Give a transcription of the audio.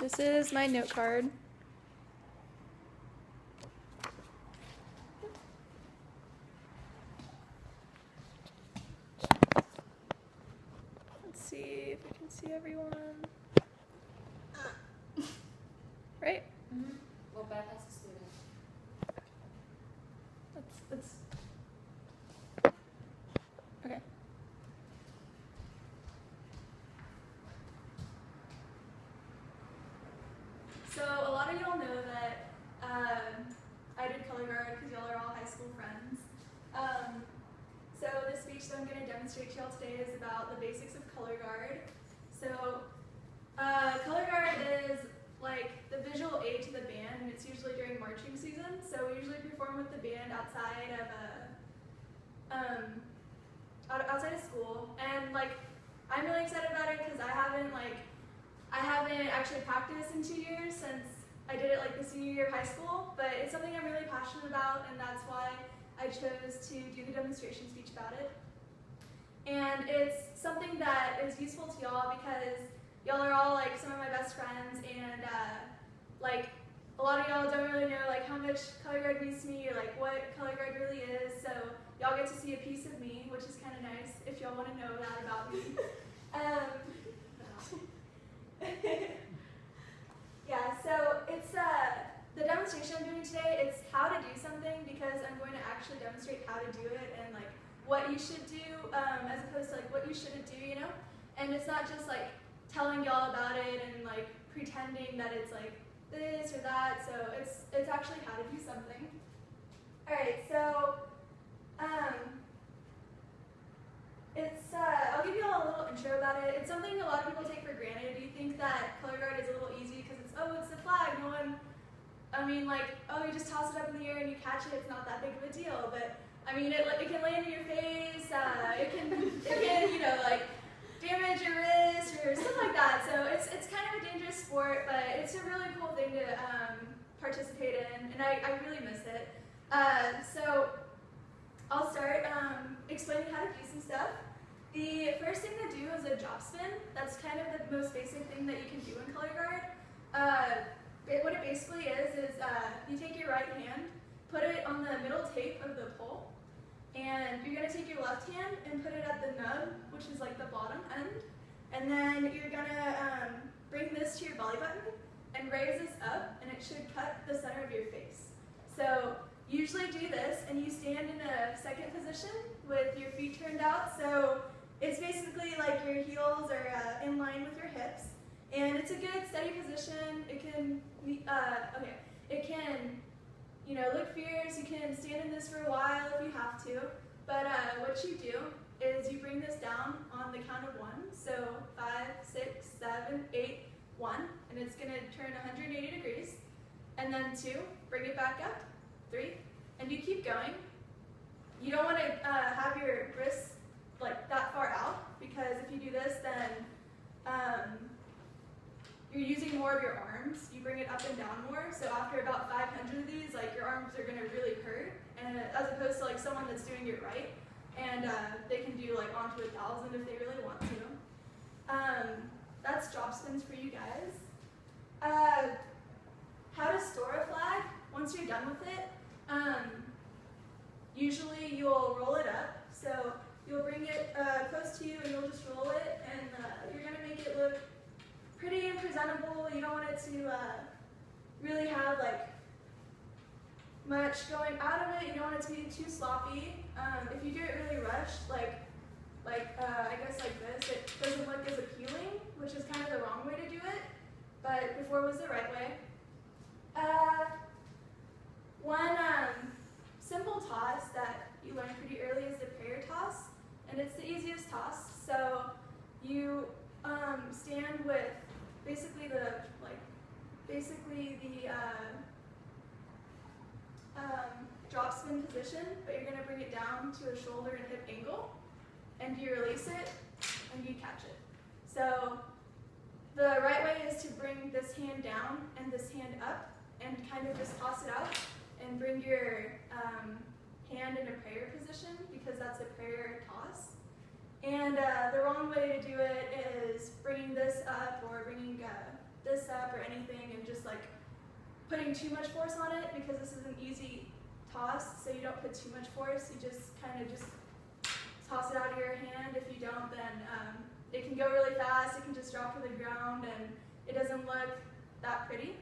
This is my note card. Let's see if we can see everyone. Right? Mm-hmm. Well, Beth has a student. Let's. Okay. So a lot of y'all know that I did color guard because y'all are all high school friends. So this speech that I'm going to demonstrate to y'all today is about the basics of color guard. So color guard is like the visual aid to the band, and it's usually during marching season. So we usually perform with the band outside of school, and like I'm really excited about it because I haven't actually practiced in 2 years since I did it like the senior year of high school, but it's something I'm really passionate about, and that's why I chose to do the demonstration speech about it. And it's something that is useful to y'all because y'all are all like some of my best friends, and like a lot of y'all don't really know like how much color guard means to me or like what color guard really is, so y'all get to see a piece of me, which is kind of nice if y'all want to know that about me. Yeah, so it's the demonstration I'm doing today, it's how to do something because I'm going to actually demonstrate how to do it and like what you should do as opposed to like what you shouldn't do, you know? And it's not just like telling y'all about it and like pretending that it's like this or that, so it's actually how to do something. Alright, so I'll give you all a little intro about it. It's something a lot of people take for granted. You think that color guard is a little easy because it's the flag. No one, I mean like, you just toss it up in the air and you catch it. It's not that big of a deal. But I mean, it can land in your face. It can you know like damage your wrist or stuff like that. So it's kind of a dangerous sport, but it's a really cool thing to participate in, and I really miss it. So I'll start explaining how to do some stuff. The first thing to do is a drop spin. That's kind of the most basic thing that you can do in color guard. What it basically is you take your right hand, put it on the middle tape of the pole, and you're going to take your left hand and put it at the nub, which is like the bottom end, and then you're going to bring this to your belly button and raise this up, and it should cut the center of your face. So usually do this, and you stand in a second position with your feet turned out. So it's basically like your heels are in line with your hips, and it's a good steady position. It can, it can, you know, look fierce. You can stand in this for a while if you have to. But what you do is you bring this down on the count of 1. So 5, 6, 7, 8, 1, and it's going to turn 180 degrees. And then 2, bring it back up. 3, and you keep going. You don't want to have your wrists like that far out, because if you do this, then you're using more of your arms. You bring it up and down more. So after about 500 of these, like your arms are going to really hurt, and as opposed to like someone that's doing it right, and they can do like onto 1,000 if they really want to. That's drop spins for you guys. How to store a flag once you're done with it. Usually you'll roll it up, so you'll bring it close to you and you'll just roll it, and you're going to make it look pretty and presentable. You don't want it to really have like much going out of it. You don't want it to be too sloppy. If you do it really rushed, like I guess like this, it doesn't look as appealing, which is kind of the wrong way to do it, but before was the right way. One simple toss that you learn pretty early is the prayer toss, and it's the easiest toss. So you stand with basically the drop spin position, but you're going to bring it down to a shoulder and hip angle, and you release it and you catch it. So the right way is to bring this hand down and this hand up and kind of just toss it out, and bring your hand in a prayer position, because that's a prayer toss. And the wrong way to do it is bringing this up or bringing this up or anything putting too much force on it, because this is an easy toss, so you don't put too much force. You just kind of just toss it out of your hand. If you don't, then it can go really fast. It can just drop to the ground, and it doesn't look that pretty.